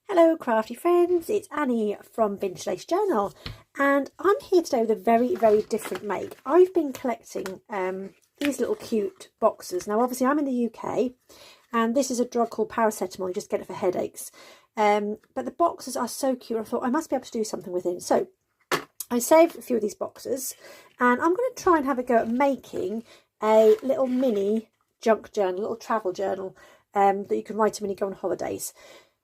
Hello crafty friends, it's Annie from Vintage Lace Journal and I'm here today with a very different make. I've been collecting these little cute boxes. Now obviously I'm in the UK and this is a drug called Paracetamol, you just get it for headaches. But the boxes are so cute, I thought I must be able to do something with it. So I saved a few of these boxes and I'm going to try and have a go at making a little mini junk journal, a little travel journal that you can write in when you go on holidays.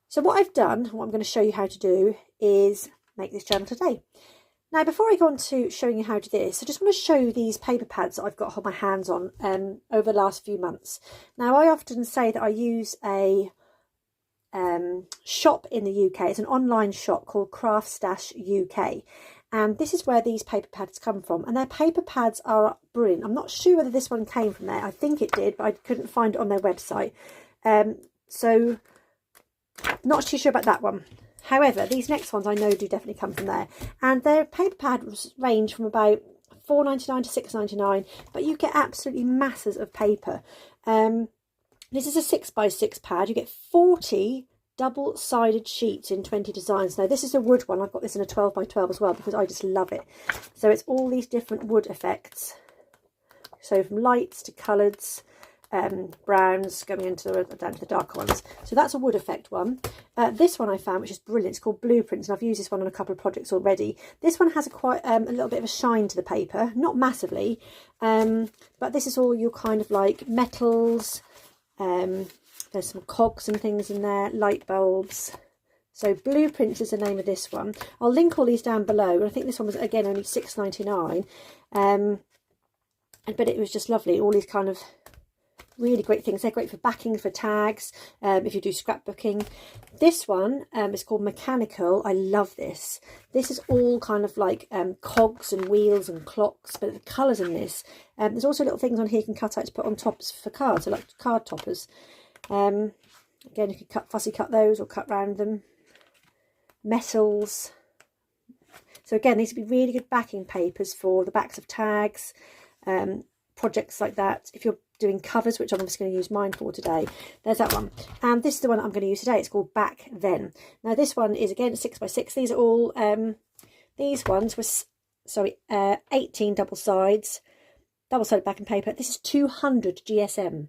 So what I've done, what I'm going to show you how to do, is make this journal today. Now, before I go on to showing you how to do this, I just want to show you these paper pads that I've got my hands on over the last few months. Now, I often say that I use a shop in the UK. It's an online shop called Crafty UK. And this is where these paper pads come from. And their paper pads are brilliant. I'm not sure whether this one came from there. I think it did, but I couldn't find it on their website. So not too sure about that one. However, these next ones I know do definitely come from there. And their paper pads range from about £4.99 to £6.99, but you get absolutely masses of paper. This is a 6x6 pad. You get 40 double-sided sheets in 20 designs. Now this is a wood one. I've got this in a 12x12 as well because I just love it. So it's all these different wood effects. So from lights to coloureds, browns going into down to the darker ones. So that's a wood effect one. This one I found, which is brilliant, it's called Blueprints, and I've used this one on a couple of projects already. This one has a little bit of a shine to the paper, not massively, but this is all your kind of like metals. There's some cogs and things in there, light bulbs. So Blueprints is the name of this one. I'll link all these down below. I think this one was again only £6.99, but it was just lovely. All these kind of really great things. They're great for backing, for tags, if you do scrapbooking. This one is called Mechanical. I love this. This is all kind of like cogs and wheels and clocks, but the colours in this. There's also little things on here you can cut out to put on tops for cards, so like card toppers. Again, you can fussy cut those or cut round them. Metals. So again, these would be really good backing papers for the backs of tags, projects like that. If you're doing covers, which I'm obviously going to use mine for today, there's that one. And this is the one that I'm going to use today. It's called Back Then. Now this one is again 6x6. These are all these ones were 18 double-sided backing paper. This is 200 GSM.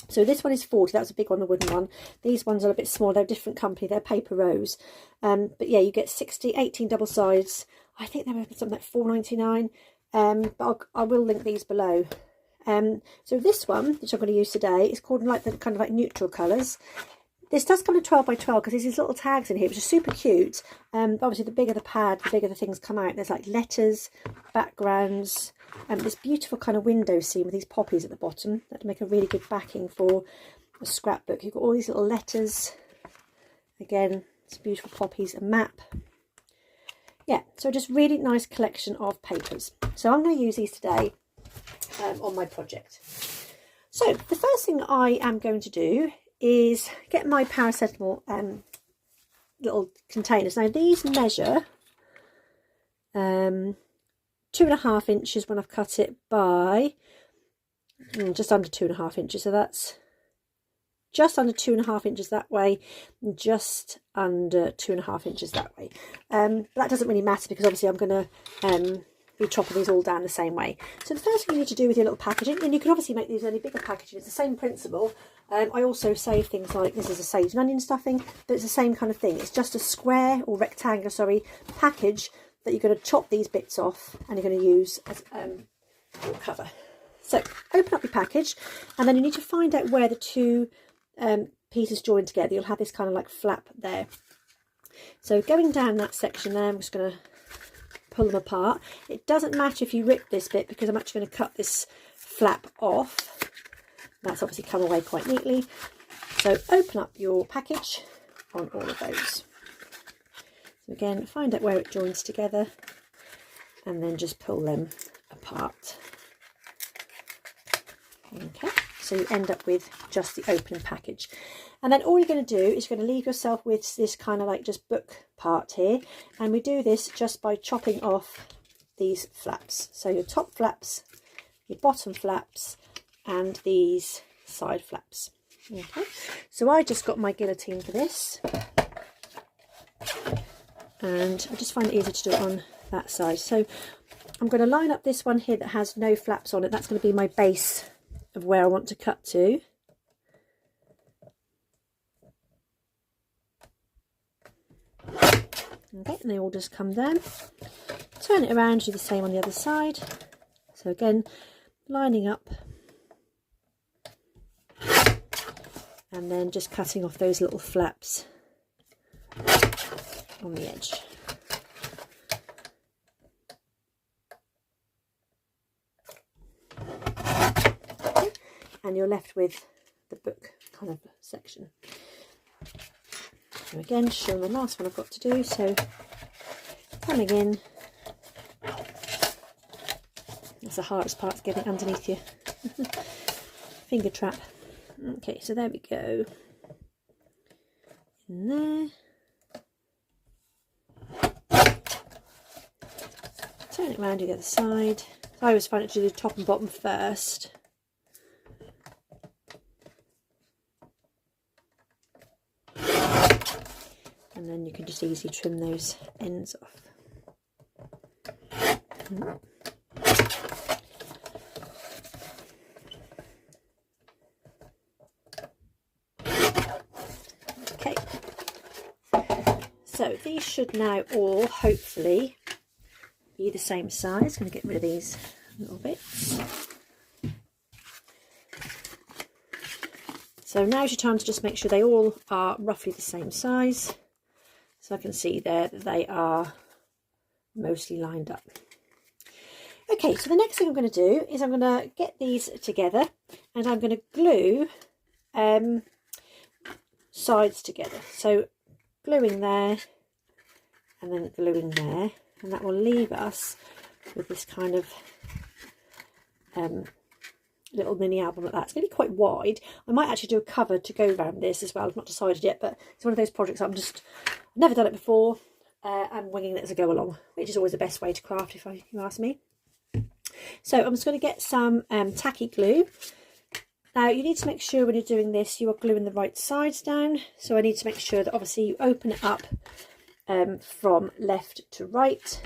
So this one is 40. That was a big one, the wooden one. These ones are a bit smaller. They're a different company. They're Paper Rose. But yeah, you get 18 double sides. I think they were something like £4.99. But I will link these below. So this one, which I'm going to use today, is called like the kind of like neutral colours. This does come in 12x12 because there's these little tags in here, which are super cute. But obviously, the bigger the pad, the bigger the things come out. There's like letters, backgrounds, this beautiful kind of window scene with these poppies at the bottom that make a really good backing for a scrapbook. You've got all these little letters. Again, some beautiful poppies, a map. Yeah, so just really nice collection of papers. So I'm going to use these today on my project. So the first thing I am going to do is get my Paracetamol little containers. Now these measure 2.5 inches when I've cut it by just under 2.5 inches. So that's just under 2.5 inches that way, and just under 2.5 inches that way. But that doesn't really matter because obviously I'm going to be chopping these all down the same way. So the first thing you need to do with your little packaging, and you can obviously make these any bigger packaging, it's the same principle. I also save things like, this is a sage and onion stuffing, but it's the same kind of thing. It's just a square or rectangular, package that you're going to chop these bits off and you're going to use as your cover. So open up your package, and then you need to find out where the two pieces join together. You'll have this kind of like flap there. So going down that section there, I'm just going to pull them apart. It doesn't matter if you rip this bit because I'm actually going to cut this flap off. That's obviously come away quite neatly. So open up your package on all of those. So again, find out where it joins together and then just pull them apart. Okay, so you end up with just the opening package. And then all you're going to do is you're going to leave yourself with this kind of like just book part here. And we do this just by chopping off these flaps. So your top flaps, your bottom flaps, and these side flaps. Okay, so I just got my guillotine for this. and I just find it easier to do it on that side. So I'm going to line up this one here that has no flaps on it. That's going to be my base of where I want to cut to. Okay, and they all just come down. Turn it around, do the same on the other side. So again, lining up and then just cutting off those little flaps on the edge. Okay. And you're left with the book kind of section. So again, showing the last one I've got to do. So coming in, that's the hardest part, is getting underneath your finger trap. Okay, so there we go. In there. Turn it around to the other side. So I always find it to do the top and bottom first. And then you can just easily trim those ends off. Okay, so these should now all hopefully be the same size. I'm going to get rid of these little bits. So now's your time to just make sure they all are roughly the same size. So I can see there that they are mostly lined up. Okay, so the next thing I'm going to do is I'm going to get these together and I'm going to glue sides together. So gluing there and then gluing there, and that will leave us with this kind of little mini album like that. It's going to be quite wide. I might actually do a cover to go around this as well. I've not decided yet, but it's one of those projects I've never done it before. I'm winging it as I go along, which is always the best way to craft, if you ask me. So I'm just going to get some tacky glue. Now you need to make sure when you're doing this you are gluing the right sides down. So I need to make sure that obviously you open it up from left to right,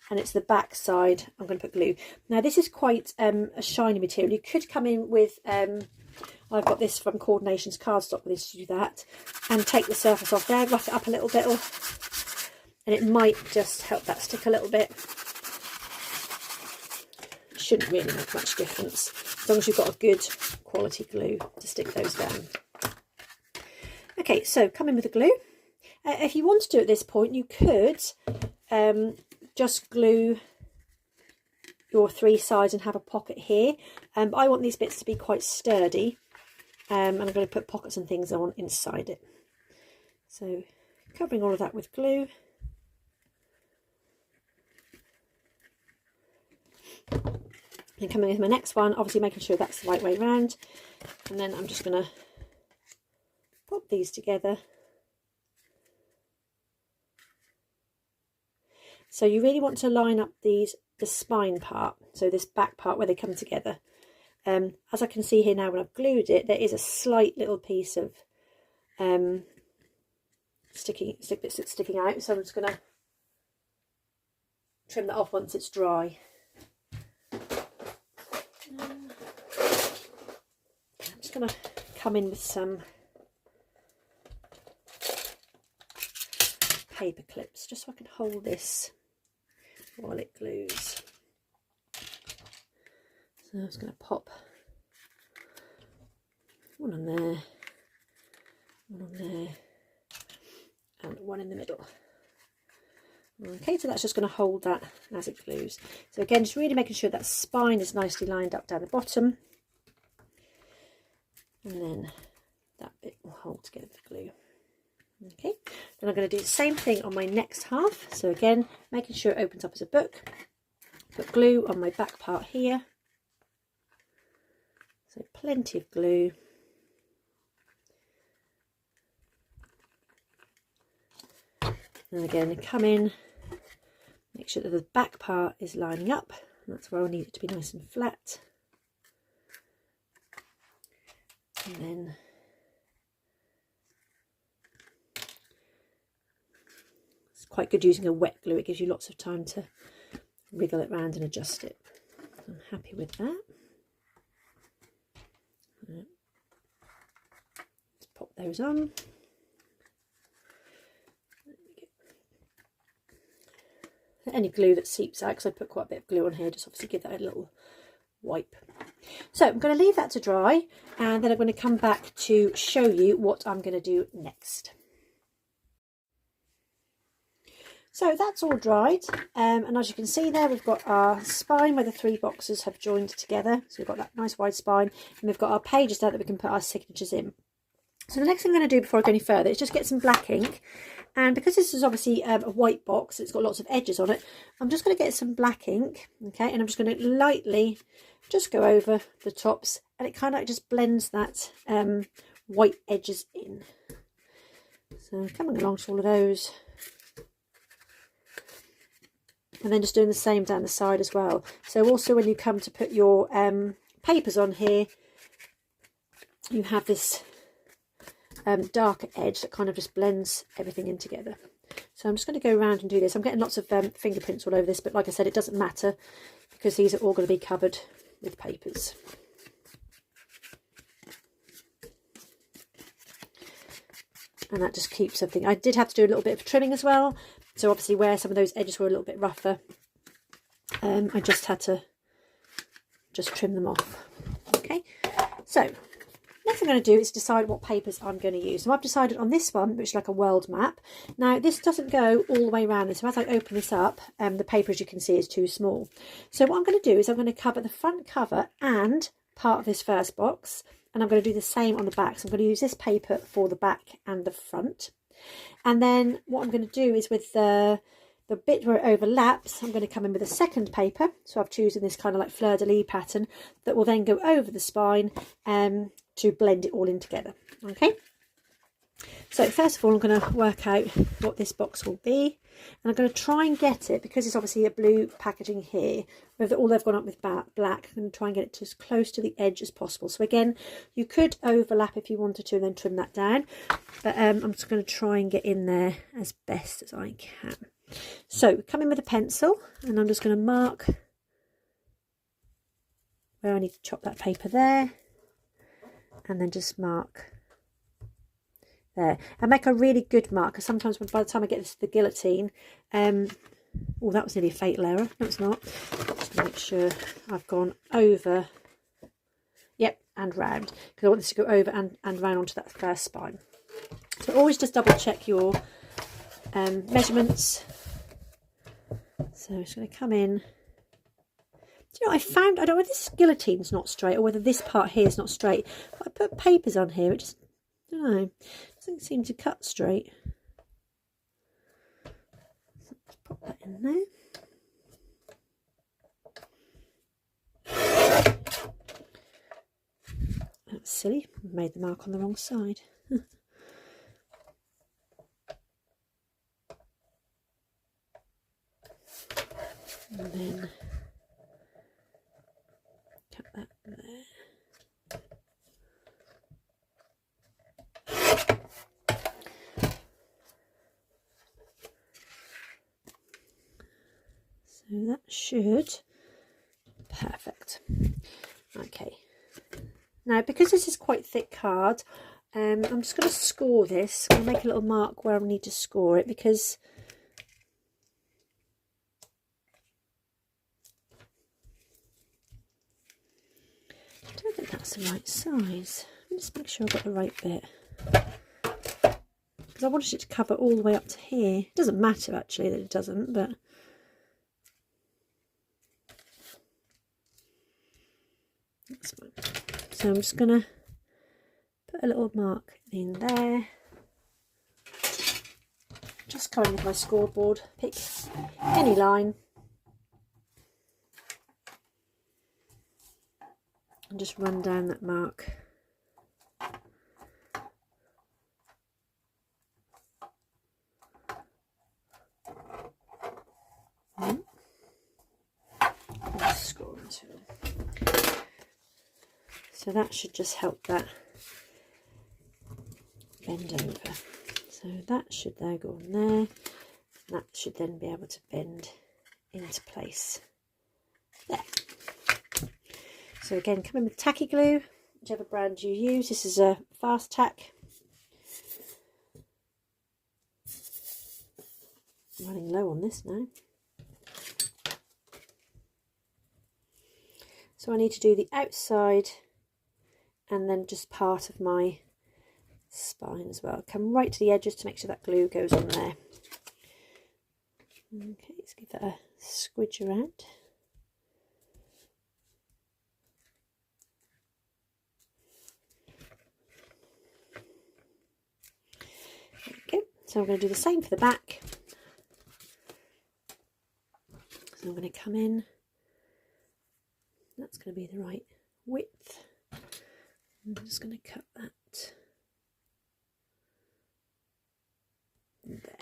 and it's the back side I'm going to put glue. Now this is quite a shiny material. You could come in with, I've got this from Coordinations cardstock, with this to do that, and take the surface off there, rough it up a little bit, and it might just help that stick a little bit. It shouldn't really make much difference, as long as you've got a good quality glue to stick those down. Okay, so come in with the glue. If you want to do it at this point, you could just glue your three sides and have a pocket here. But I want these bits to be quite sturdy, and I'm going to put pockets and things on inside it. So covering all of that with glue. And coming with my next one, obviously making sure that's the right way around. And then I'm just going to pop these together. So you really want to line up the spine part, so this back part where they come together. As I can see here now when I've glued it, there is a slight little piece of sticking out. So I'm just going to trim that off once it's dry. I'm just going to come in with some paper clips just so I can hold this while it glues. So I'm just going to pop one on there, and one in the middle. Okay, so that's just going to hold that as it glues. So again, just really making sure that spine is nicely lined up down the bottom, and then that bit will hold together with glue. Okay, then I'm going to do the same thing on my next half. So again, making sure it opens up as a book. Put glue on my back part here. So plenty of glue. And again, come in, make sure that the back part is lining up. That's where I need it to be nice and flat. And then quite good using a wet glue. It gives you lots of time to wriggle it around and adjust it. I'm happy with that. Let's pop those on. Any glue that seeps out, because I put quite a bit of glue on here, just obviously give that a little wipe. So I'm going to leave that to dry, and then I'm going to come back to show you what I'm going to do next. So that's all dried, and as you can see there, we've got our spine where the 3 boxes have joined together. So we've got that nice wide spine, and we've got our pages there that we can put our signatures in. So the next thing I'm going to do before I go any further is just get some black ink. And because this is obviously a white box, it's got lots of edges on it, I'm just going to get some black ink, okay, and I'm just going to lightly just go over the tops, and it kind of just blends that white edges in. So coming along to all of those. And then just doing the same down the side as well. So also when you come to put your papers on here, you have this darker edge that kind of just blends everything in together. So I'm just going to go around and do this. I'm getting lots of fingerprints all over this, but like I said, it doesn't matter because these are all going to be covered with papers. And that just keeps everything. I did have to do a little bit of trimming as well. So obviously where some of those edges were a little bit rougher, I just had to trim them off. Okay, so next thing I'm going to do is decide what papers I'm going to use. So I've decided on this one, which is like a world map. Now this doesn't go all the way around, so as I open this up, the paper, as you can see, is too small. So what I'm going to do is I'm going to cover the front cover and part of this first box, and I'm going to do the same on the back. So I'm going to use this paper for the back and the front. And then what I'm going to do is with the bit where it overlaps, I'm going to come in with a second paper. So I've chosen this kind of like fleur-de-lis pattern that will then go over the spine to blend it all in together. Okay, so first of all I'm going to work out what this box will be, and I'm going to try and get it, because it's obviously a blue packaging here, although they've gone up with black, I'm going to try and get it as close to the edge as possible. So again, you could overlap if you wanted to and then trim that down, but I'm just going to try and get in there as best as I can. So come in with a pencil, and I'm just going to mark where I need to chop that paper there, and then just mark there, and make a really good mark, because sometimes by the time I get this to the guillotine, oh, that was nearly a fatal error. No, it's not. Just make sure I've gone over, yep, and round, because I want this to go over and round onto that first spine. So always just double check your measurements. So I'm just going to come in. Do you know, I don't know whether this guillotine's not straight or whether this part here is not straight. But I put papers on here, it just, I don't know, doesn't seem to cut straight. So let's pop that in there. That's silly, I made the mark on the wrong side. And then cut that there. So that should, perfect. Okay, now because this is quite thick card, I'm just going to score this. I'm going to make a little mark where I need to score it, because I don't think that's the right size. Let me just make sure I've got the right bit, because I wanted it to cover all the way up to here. It doesn't matter actually that it doesn't, but that's fine. So I'm just going to put a little mark in there. Just come in with my scoreboard, pick any line, and just run down that mark. Score into it. So that should just help that bend over. So that should there go on there. That should then be able to bend into place there. So again, come in with tacky glue, whichever brand you use. This is a fast tack. I'm running low on this now. So I need to do the outside and then just part of my spine as well. Come right to the edges to make sure that glue goes on there. Okay, let's give that a squidge around. Okay, so I'm going to do the same for the back. So I'm going to come in. That's going to be the right width. I'm just going to cut that there.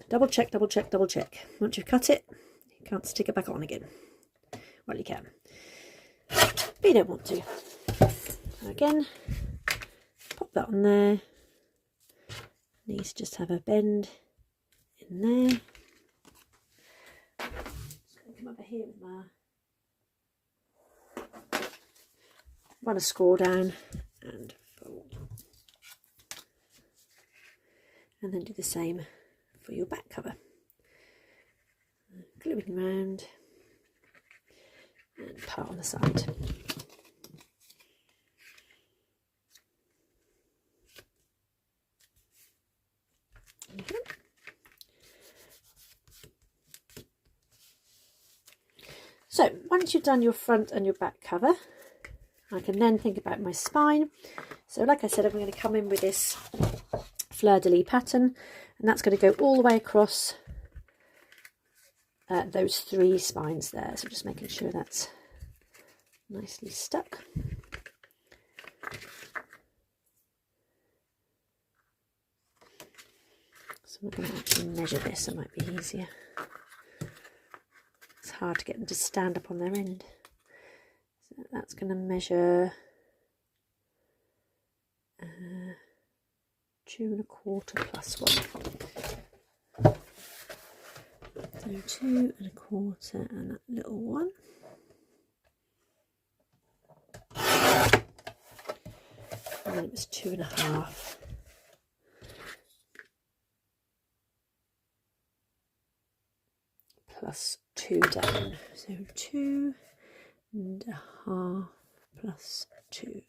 Double check, double check, double check. Once you've cut it, you can't stick it back on again. Well, you can, but you don't want to. Again, pop that on there. Needs to just have a bend in there. Just going to come over here with my run a score down and fold, and then do the same for your back cover. Gluing around and part on the side. Okay. So once you've done your front and your back cover, I can then think about my spine. So like I said, I'm going to come in with this fleur-de-lis pattern, and that's going to go all the way across those 3 spines there. So just making sure that's nicely stuck. So I'm going to actually measure this, it might be easier. It's hard to get them to stand up on their end. So that's going to measure 2 1/4 plus 1. So 2 1/4 and that little one. And then it was 2 1/2. Plus 2 down. So 2 1/2 plus 2.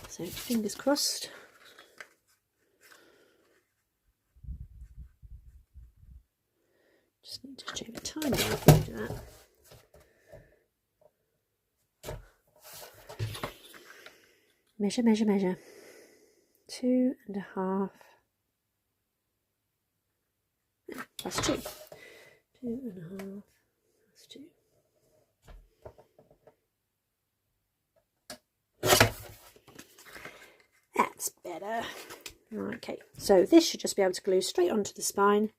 So fingers crossed. Just need to change the time before I do that. Measure, measure, measure. 2 1/2 plus 2. 2 1/2 plus 2. That's better. Okay, so this should just be able to glue straight onto the spine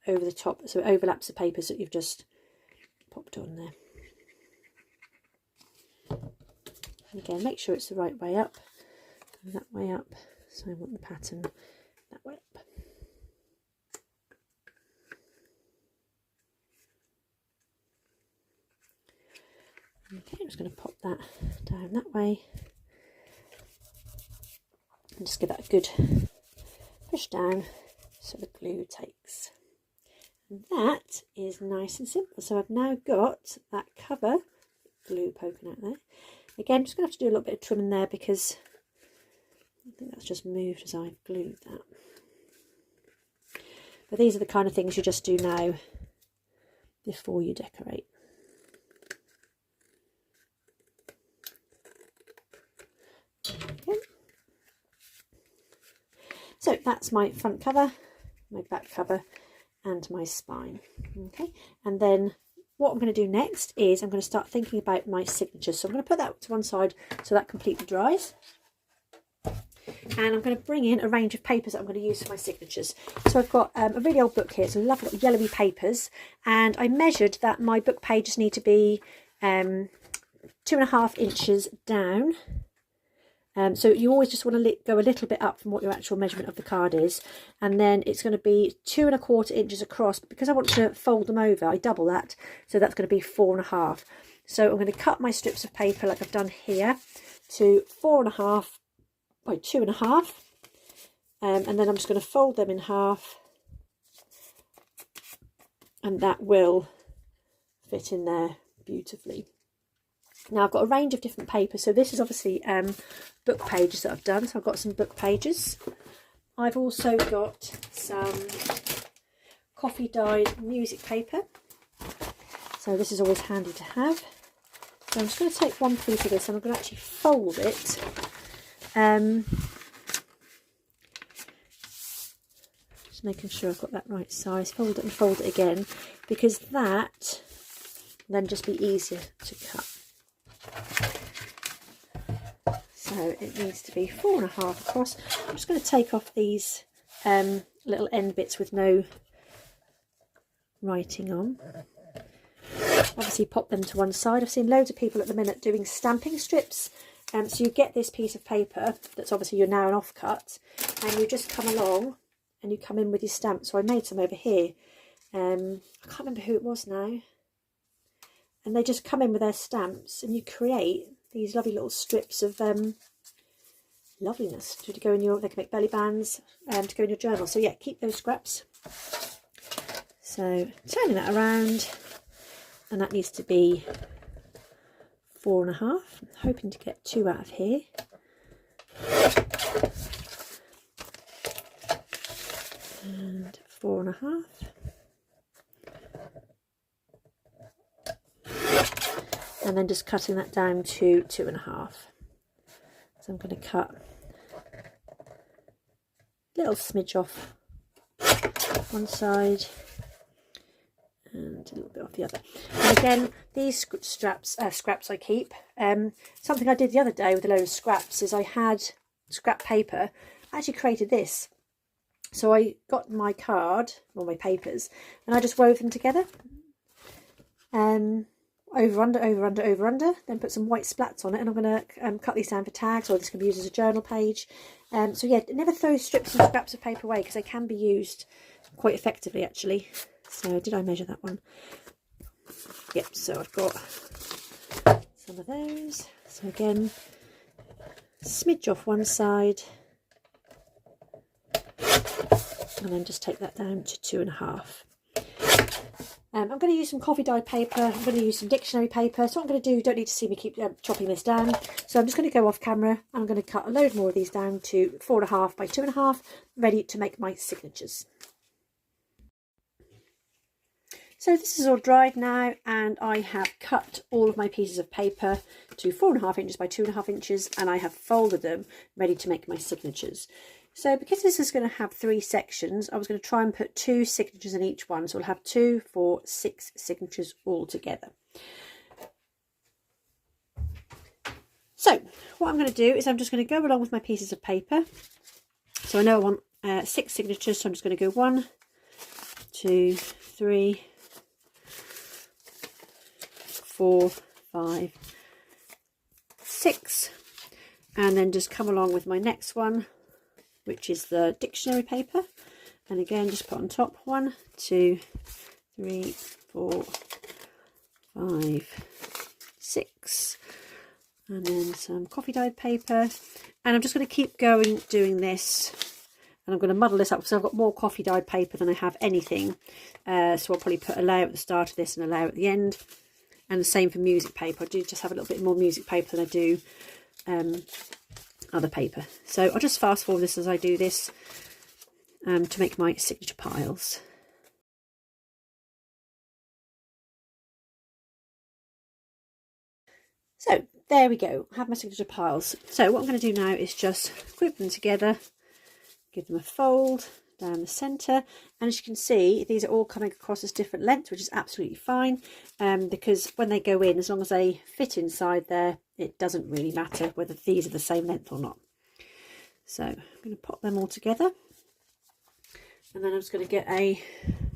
over the top, so it overlaps the papers that you've just popped on there. And again, make sure it's the right way up and that way up, so I want the pattern that way up. Okay, I'm just going to pop that down that way and just give that a good push down so the glue takes. And that is nice and simple. So I've now got that cover glue poking out there. Again, I'm just going to have to do a little bit of trimming there because I think that's just moved as I've glued that. But these are the kind of things you just do now before you decorate. Okay. So that's my front cover, my back cover and my spine. Okay, and then what I'm going to do next is I'm going to start thinking about my signature. So I'm going to put that to one side so that completely dries. and I'm going to bring in a range of papers that I'm going to use for my signatures. So I've got a really old book here. It's a lovely little yellowy papers, and I measured that my book pages need to be 2.5 inches down. So you always just want to go a little bit up from what your actual measurement of the card is, and then it's going to be 2.25 inches across. But because I want to fold them over, I double that, so that's going to be 4.5. So I'm going to cut my strips of paper like I've done here to 4.5 by 2.5, and then I'm just going to fold them in half, and that will fit in there beautifully. Now I've got a range of different papers, so this is obviously book pages that I've done, so I've got some book pages. I've also got some coffee dyed music paper, so this is always handy to have. So I'm just going to take one piece of this and I'm going to actually fold it. Just making sure I've got that right size. Fold it and fold it again, because that will then just be easier to cut. So it needs to be 4.5 across. I'm just going to take off these little end bits with no writing on. Obviously pop them to one side. I've seen loads of people at the minute doing stamping strips. So you get this piece of paper that's obviously you're now an offcut, and you just come along and you come in with your stamp. So I made some over here. I can't remember who it was now. And they just come in with their stamps, and you create these lovely little strips of loveliness to go in your. They can make belly bands to go in your journal. So yeah, keep those scraps. So turning that around, and that needs to be 4.5. I'm hoping to get 2 out of here. And 4.5. And then just cutting that down to 2.5. So I'm going to cut a little smidge off one side and a little bit off the other. And again, these scraps I keep. Something I did the other day with a load of scraps is I had scrap paper. I actually created this. So I got my card, or my papers, and I just wove them together. Over, under, over, under, over, under, then put some white splats on it, and I'm going to cut these down for tags, or this can be used as a journal page. So yeah, never throw strips and scraps of paper away, because they can be used quite effectively actually. So did I measure that one? Yep, so I've got some of those. So again, smidge off one side, and then just take that down to 2.5. I'm going to use some coffee dyed paper. I'm going to use some dictionary paper. So what I'm going to do, you don't need to see me keep chopping this down. So I'm just going to go off camera, and I'm going to cut a load more of these down to 4.5 by 2.5, ready to make my signatures. So this is all dried now, and I have cut all of my pieces of paper to 4.5 inches by 2.5 inches, and I have folded them ready to make my signatures. So because this is going to have 3 sections, I was going to try and put 2 signatures in each one. So we'll have 2, 4, 6 signatures all together. So what I'm going to do is I'm just going to go along with my pieces of paper. So I know I want 6 signatures, so I'm just going to go 1, 2, 3, 4, 5, 6, and then just come along with my next one, which is the dictionary paper, and again just put on top 1, 2, 3, 4, 5, 6, and then some coffee dyed paper. And I'm just going to keep going doing this, and I'm going to muddle this up because I've got more coffee dyed paper than I have anything, so I'll probably put a layer at the start of this and a layer at the end. And the same for music paper. I do just have a little bit more music paper than I do other paper. So I'll just fast forward this as I do this to make my signature piles. So there we go, I have my signature piles. So what I'm going to do now is just group them together, give them a fold down the centre, and as you can see, these are all coming across as different lengths, which is absolutely fine, because when they go in, as long as they fit inside there, it doesn't really matter whether these are the same length or not. So I'm going to pop them all together, and then I'm just going to get a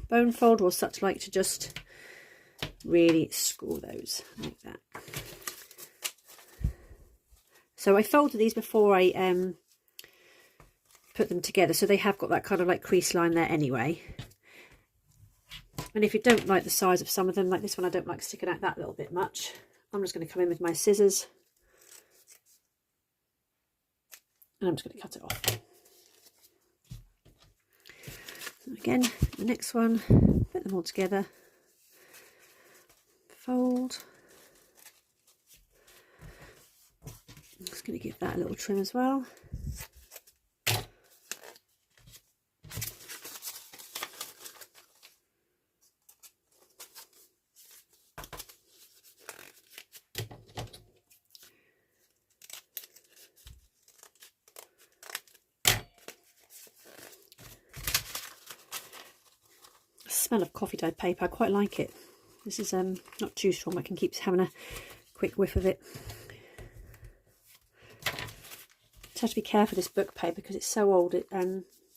bone folder or such like to just really score those like that. So I folded these before I put them together, so they have got that kind of like crease line there anyway. And if you don't like the size of some of them, like this one, I don't like sticking out that little bit much, I'm just going to come in with my scissors and I'm just going to cut it off. So again, the next one, put them all together, fold. I'm just going to give that a little trim as well. Smell of coffee dyed paper, I quite like it. This is not too strong, I can keep having a quick whiff of it. Just have to be careful with this book paper because it's so old, it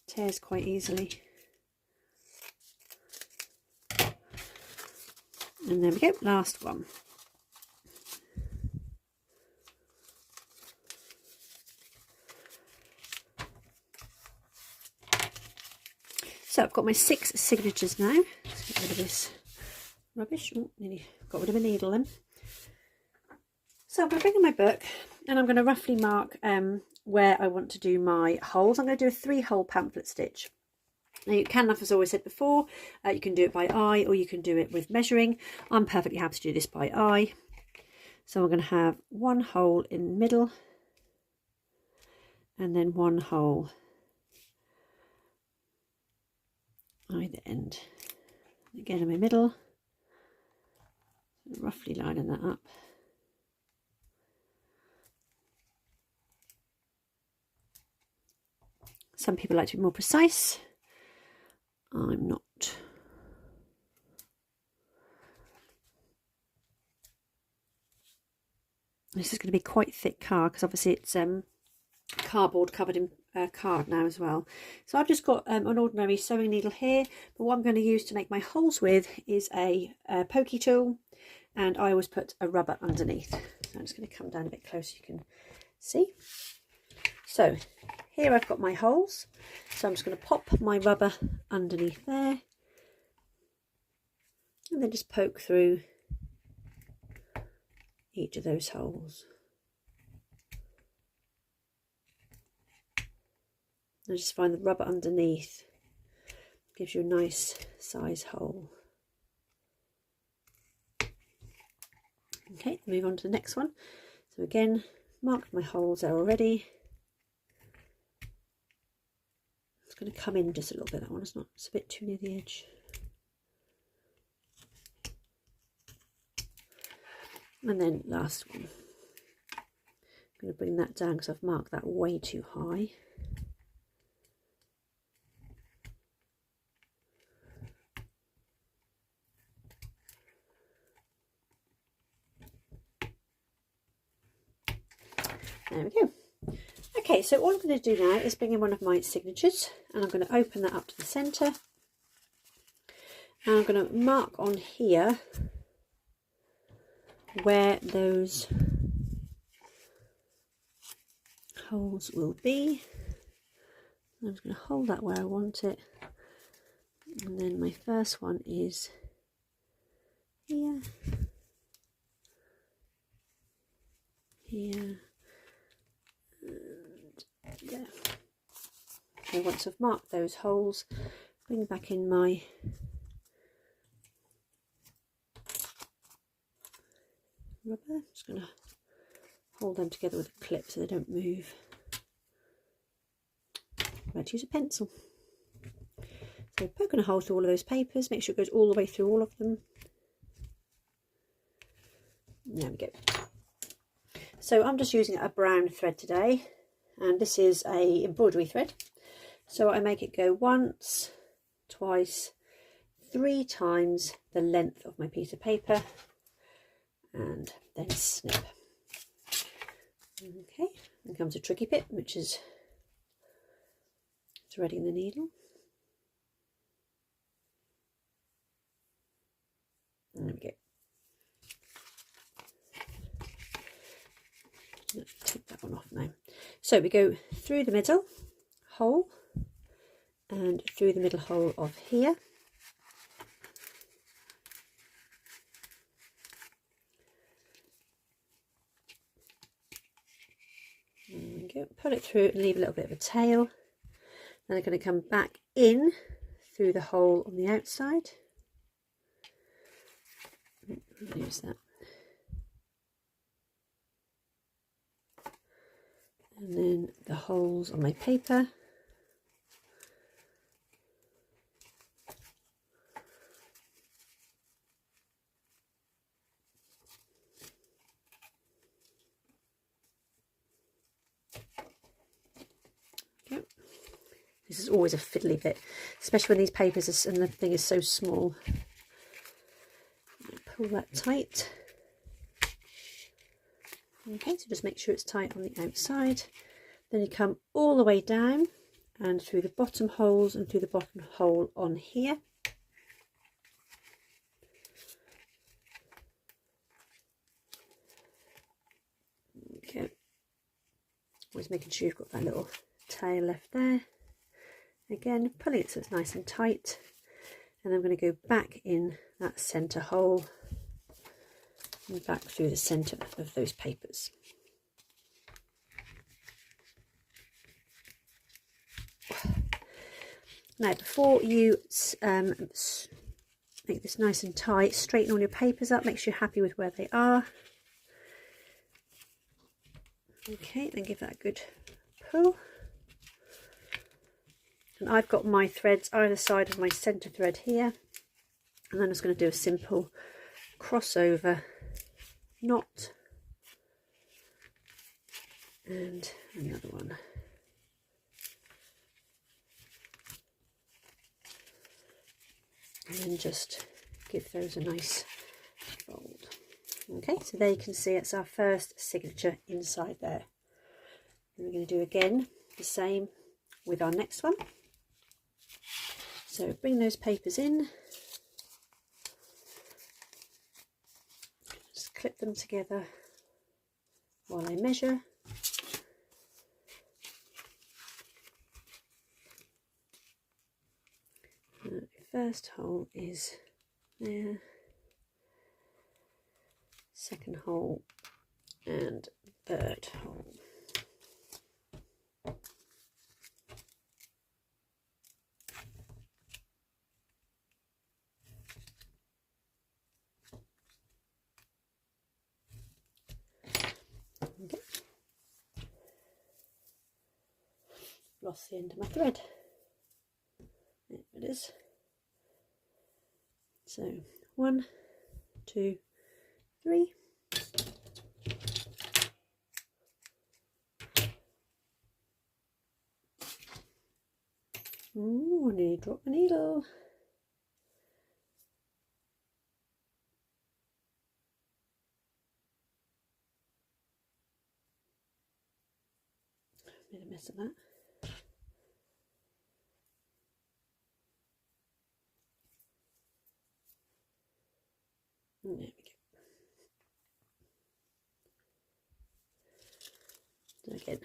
tears quite easily. And there we go, last one. So I've got my 6 signatures now. Let's get rid of this rubbish. Oh, nearly got rid of a needle then. So I'm going to bring in my book and I'm going to roughly mark where I want to do my holes. I'm going to do a 3-hole pamphlet stitch. Now you can, as I always said before, you can do it by eye or you can do it with measuring. I'm perfectly happy to do this by eye. So I'm going to have 1 hole in the middle and then 1 hole either end. Again in my middle, roughly lining that up. Some people like to be more precise. I'm not. This is going to be quite thick card because obviously it's cardboard covered in card now as well. So I've just got an ordinary sewing needle here, but what I'm going to use to make my holes with is a pokey tool, and I always put a rubber underneath. So I'm just going to come down a bit closer so you can see. So here I've got my holes, so I'm just going to pop my rubber underneath there and then just poke through each of those holes. I just find the rubber underneath gives you a nice size hole. Okay, move on to the next one. So again, marked my holes there already. It's going to come in just a little bit, that one. It's a bit too near the edge. And then last one. I'm going to bring that down because I've marked that way too high. There we go. Okay, so all I'm going to do now is bring in one of my signatures and I'm going to open that up to the centre. And I'm going to mark on here where those holes will be. I'm just going to hold that where I want it. And then my first one is here, here, and there. Okay, once I've marked those holes, bring back in my rubber. I'm just going to hold them together with a clip so they don't move. I'm going to use a pencil. So poking a hole through all of those papers, make sure it goes all the way through all of them. There we go. So I'm just using a brown thread today, and this is a embroidery thread. So I make it go once, twice, 3 times the length of my piece of paper, and then snip. Okay, then comes a tricky bit, which is threading the needle. There we go. Let's take that one off now. So we go through the middle hole and through the middle hole of here. There we go. Pull it through and leave a little bit of a tail. Then I'm going to come back in through the hole on the outside. Use that. And then the holes on my paper. Okay. This is always a fiddly bit, especially when these papers and the thing is so small. Pull that tight. Okay, so just make sure it's tight on the outside. Then you come all the way down and through the bottom holes and through the bottom hole on here. Okay, always making sure you've got that little tail left there. Again, pulling it so it's nice and tight. And I'm going to go back in that centre hole and back through the centre of those papers. Now, before you make this nice and tight, straighten all your papers up, make sure you're happy with where they are. Okay, then give that a good pull. And I've got my threads either side of my centre thread here. And then I'm just going to do a simple crossover knot. And another one. And then just give those a nice fold. Okay, so there you can see it's our first signature inside there. And we're going to do again the same with our next one. So bring those papers in, just clip them together while I measure. The first hole is there, second hole and third hole. Okay. Lost the end of my thread. There it is. So 1, 2, 3. Ooh, I nearly dropped the needle. Made a mess of that. There we go. So again,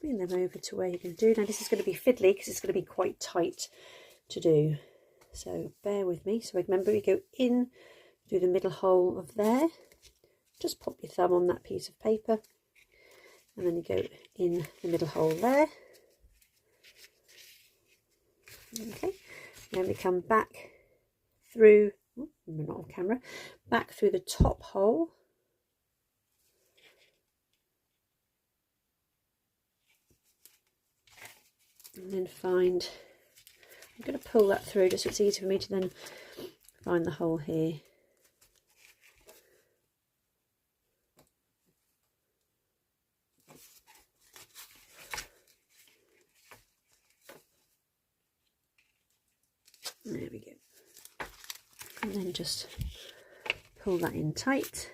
bring them over to where you can do. Now this is going to be fiddly because it's going to be quite tight to do. So bear with me. So remember, we go in through the middle hole of there. Just pop your thumb on that piece of paper. And then you go in the middle hole there. Okay. Then we come back through, we're not on camera, back through the top hole. And then find, I'm going to pull that through just so it's easy for me to then find the hole here. There we go. And then just pull that in tight.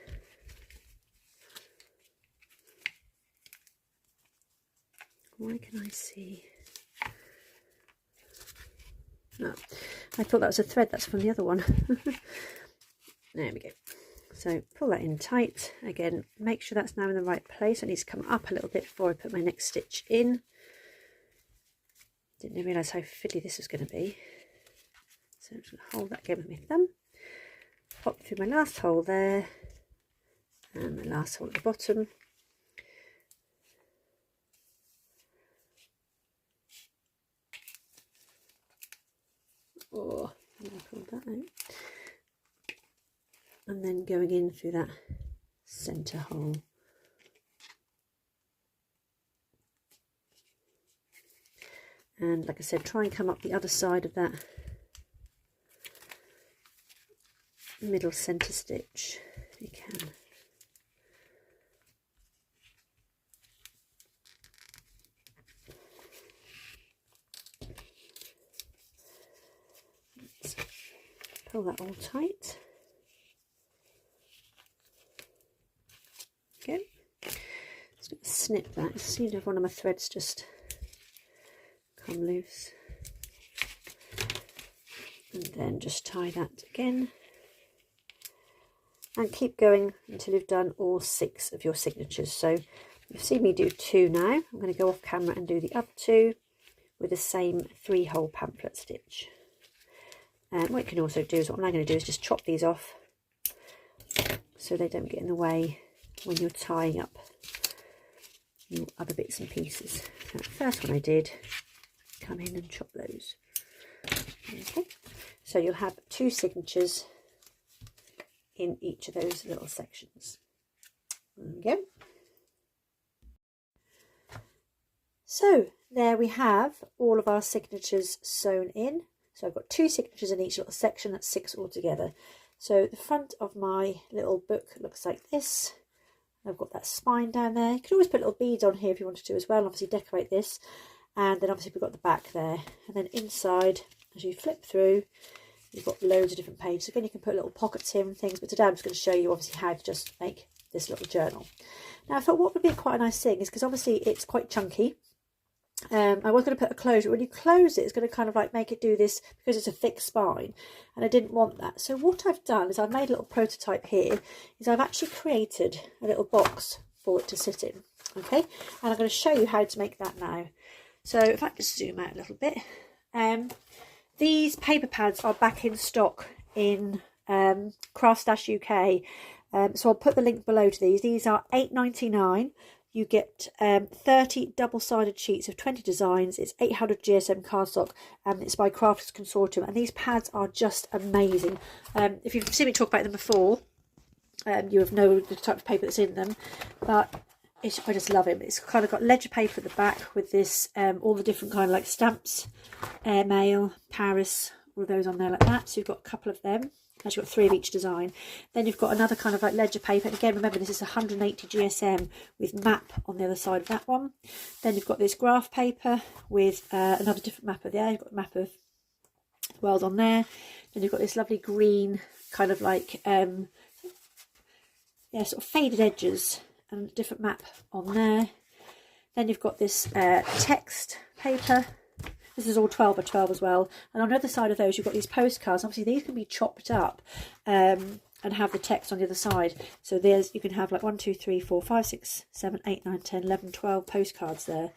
Why can I see? Oh, I thought that was a thread, that's from the other one. There we go. So pull that in tight. Again, make sure that's now in the right place. I need to come up a little bit before I put my next stitch in. Didn't realise how fiddly this was going to be. So I'm just going to hold that again with my thumb. Pop through my last hole there. And my last hole at the bottom. Oh, I pulled that out. And then going in through that centre hole. And like I said, try and come up the other side of that middle centre stitch if you can. Let's pull that all tight. Okay. Just going to snip that. It seems to have one of my threads just come loose. And then just tie that again. And keep going until you've done all 6 of your signatures. So you've seen me do 2 now. I'm going to go off camera and do the other 2 with the same 3-hole pamphlet stitch. And what you can also do is, what I'm now going to do is just chop these off so they don't get in the way when you're tying up your other bits and pieces. So the first one I did, come in and chop those. Okay, so you'll have 2 signatures in each of those little sections. There we go. So there we have all of our signatures sewn in. So I've got 2 signatures in each little section, that's 6 altogether. So the front of my little book looks like this. I've got that spine down there. You can always put little beads on here if you wanted to as well, and obviously decorate this. And then obviously we've got the back there. And then inside, as you flip through, you've got loads of different pages. Again, you can put little pockets here and things, but today I'm just going to show you obviously how to just make this little journal. Now I thought what would be quite a nice thing is, because obviously it's quite chunky, I was going to put a closure. When you close it, it's going to kind of like make it do this because it's a thick spine, and I didn't want that. So what I've done is I've made a little prototype here, is I've actually created a little box for it to sit in. Okay, and I'm going to show you how to make that now. So if I just zoom out a little bit, these paper pads are back in stock in Crafty UK. So I'll put the link below to these. These are £8.99. You get 30 double-sided sheets of 20 designs. It's 800 GSM cardstock, and it's by Crafters Consortium. And these pads are just amazing. If you've seen me talk about them before, you have known the type of paper that's in them. But I just love it. It's kind of got ledger paper at the back with this, all the different kind of like stamps, airmail, Paris, all of those on there like that. So you've got a couple of them. Actually got 3 of each design. Then you've got another kind of like ledger paper, and again remember this is 180 GSM with map on the other side of that one. Then you've got this graph paper with another different map of there. You've got the map of the world on there. Then you've got this lovely green kind of like yeah, sort of faded edges and a different map on there. Then you've got this text paper. This is all 12 by 12 as well. And on the other side of those, you've got these postcards. Obviously, these can be chopped up and have the text on the other side. So there's, you can have like 1, 2, 3, 4, 5, 6, 7, 8, 9, 10, 11, 12 postcards there.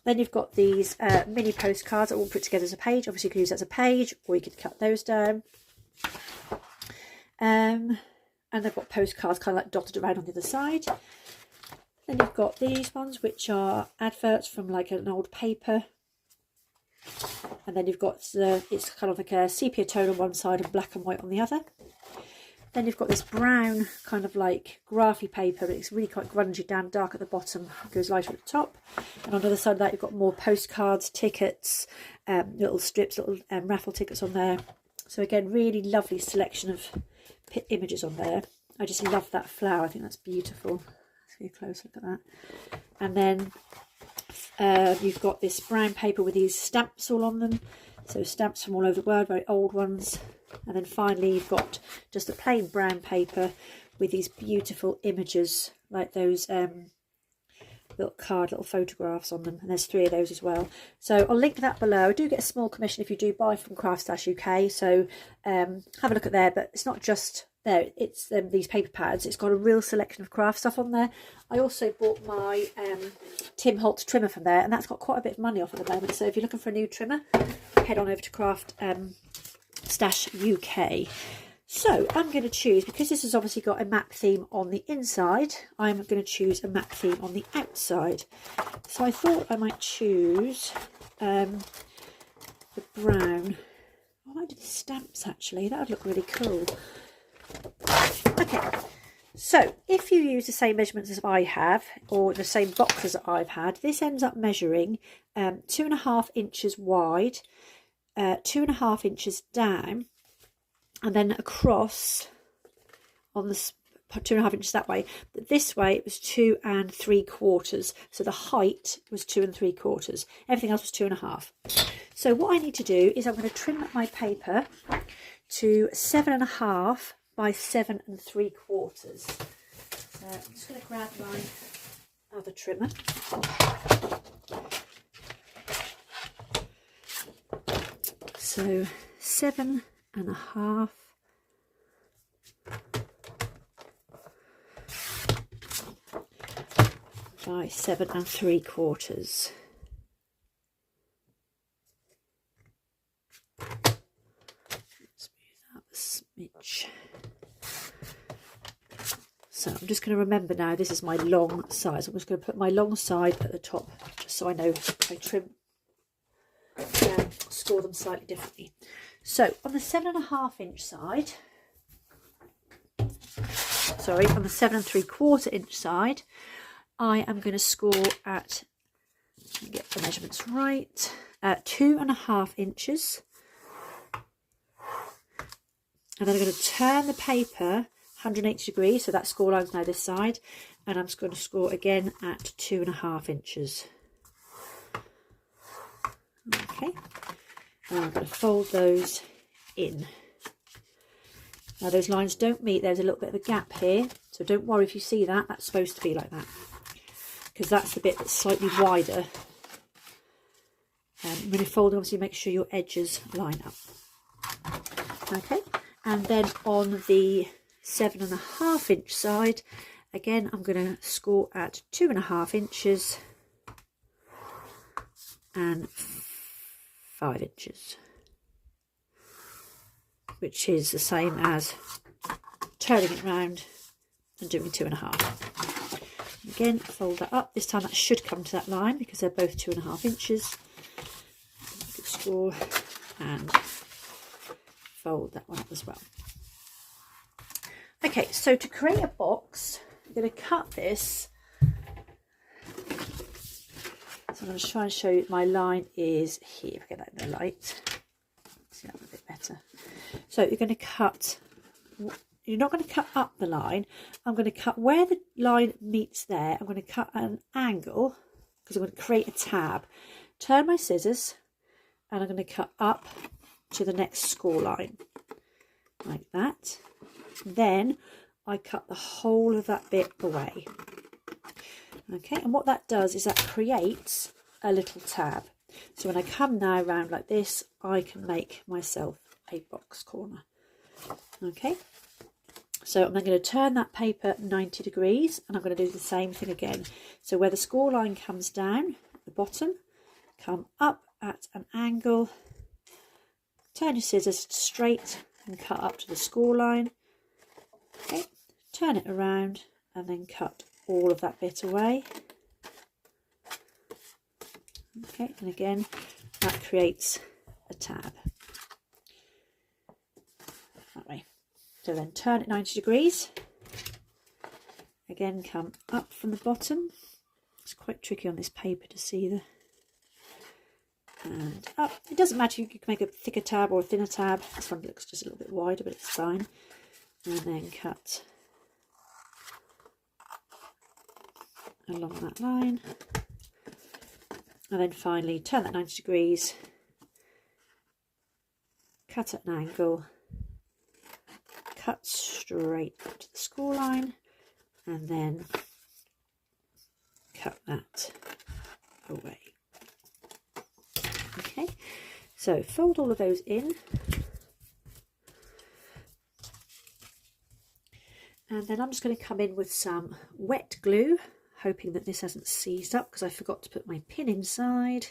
Then you've got these mini postcards that all put together as a page. Obviously, you could use that as a page, or you could cut those down. And they've got postcards kind of like dotted around on the other side. Then you've got these ones, which are adverts from like an old paper. And then you've got it's kind of like a sepia tone on one side and black and white on the other. Then you've got this brown kind of like graphy paper, but it's really quite grungy down dark at the bottom, goes lighter at the top. And on the other side of that, you've got more postcards, tickets, little strips, little raffle tickets on there. So again, really lovely selection of images on there. I just love that flower. I think that's beautiful. Let's get a close look at that. And then you've got this brown paper with these stamps all on them. So stamps from all over the world, very old ones. And then finally you've got just a plain brown paper with these beautiful images, like those little photographs on them, and there's 3 of those as well. So I'll link that below. I do get a small commission if you do buy from crafty.UK, so have a look at there. But it's not just there, it's these paper pads. It's got a real selection of craft stuff on there. I also bought my Tim Holtz trimmer from there, and that's got quite a bit of money off at the moment. So if you're looking for a new trimmer, head on over to Craft Stash UK. So I'm going to choose, because this has obviously got a map theme on the inside, I'm going to choose a map theme on the outside. So I thought I might choose the brown. I might do the stamps actually, that would look really cool. Okay, so if you use the same measurements as I have, or the same boxes that I've had, this ends up measuring 2.5 inches wide, 2.5 inches down, and then across on the 2.5 inches that way. But this way it was 2 3/4. So the height was 2 3/4. Everything else was 2.5. So what I need to do is I'm going to trim my paper to 7.5 by 7 3/4. So I'm just going to grab my other trimmer. So 7.5 by 7 3/4. Let's move that a smidge. So I'm just going to remember now, this is my long side. So I'm just going to put my long side at the top, just so I know if I trim, score them slightly differently. So on the 7.5 inch side, sorry, on the 7 3/4 inch side, I am going to score at, let me get the measurements right, 2.5 inches. And then I'm going to turn the paper 180 degrees, so that score line's now this side, and I'm just going to score again at 2.5 inches. Okay. And I'm going to fold those in. Now those lines don't meet, there's a little bit of a gap here, so don't worry if you see that, that's supposed to be like that, because that's the bit that's slightly wider. When you're folding, obviously make sure your edges line up. Okay, and then on the 7.5 inch side, again I'm going to score at 2.5 inches and 5 inches, which is the same as turning it round and doing 2.5. Again, fold that up. This time that should come to that line because they're both 2.5 inches. Score and fold that one up as well. Okay, so to create a box, I'm going to cut this. So I'm going to try and show you my line is here. If I get that in the light, see that a bit better. So you're going to cut, you're not going to cut up the line. I'm going to cut where the line meets there. I'm going to cut at an angle because I'm going to create a tab. Turn my scissors and I'm going to cut up to the next score line like that. Then I cut the whole of that bit away. Okay, and what that does is that creates a little tab. So when I come now round like this, I can make myself a box corner. Okay, so I'm then going to turn that paper 90 degrees and I'm going to do the same thing again. So where the score line comes down at the bottom, come up at an angle, turn your scissors straight and cut up to the score line. Okay, turn it around and then cut all of that bit away. Okay, and again that creates a tab that way. So then turn it 90 degrees, again come up from the bottom. It's quite tricky on this paper to see the, and up. It doesn't matter, you can make a thicker tab or a thinner tab. This one looks just a little bit wider, but it's fine. And then cut along that line, and then finally turn that 90 degrees, cut at an angle, cut straight up to the score line, and then cut that away. Okay, so fold all of those in. And then I'm just going to come in with some wet glue, hoping that this hasn't seized up because I forgot to put my pin inside.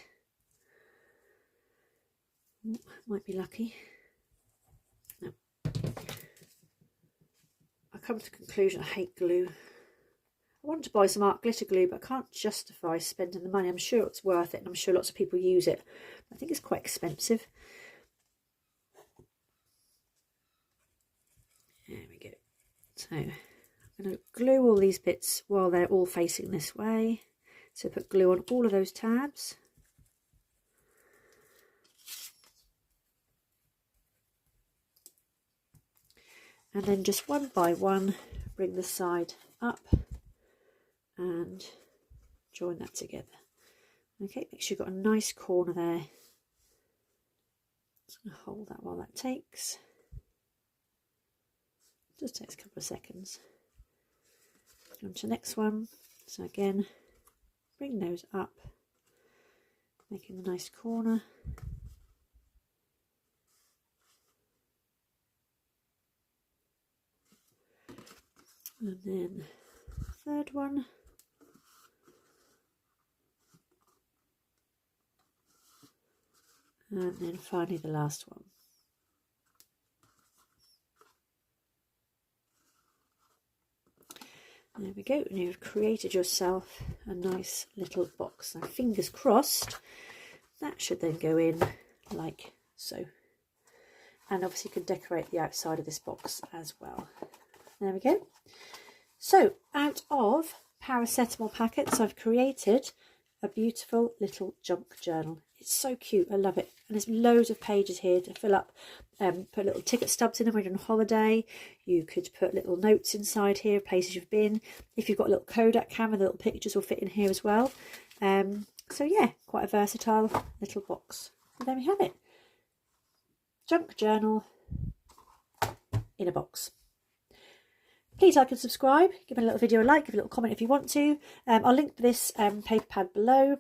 Ooh, might be lucky. No. I come to the conclusion I hate glue. I wanted to buy some art glitter glue, but I can't justify spending the money. I'm sure it's worth it, and I'm sure lots of people use it. I think it's quite expensive. There we go. So I'm going to glue all these bits while they're all facing this way. So put glue on all of those tabs. And then just one by one, bring the side up and join that together. Okay, make sure you've got a nice corner there. Just going to hold that while that takes. Just takes a couple of seconds. Go on to the next one. So again, bring those up, making a nice corner. And then third one. And then finally the last one. There we go, and you've created yourself a nice little box. Now fingers crossed, that should then go in like so. And obviously you can decorate the outside of this box as well. There we go. So out of paracetamol packets, I've created a beautiful little junk journal. It's so cute, I love it. And there's loads of pages here to fill up. Put little ticket stubs in them when you're on holiday. You could put little notes inside here, places you've been. If you've got a little Kodak camera, the little pictures will fit in here as well. So yeah, quite a versatile little box. And there we have it. Junk journal in a box. Please like and subscribe, give a little video a like, give a little comment if you want to. I'll link this paper pad below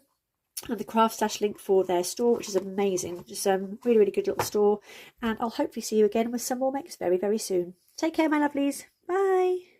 and the craft stash link for their store, which is amazing. Just really, really good little store. And I'll hopefully see you again with some more makes very, very soon. Take care, my lovelies. Bye.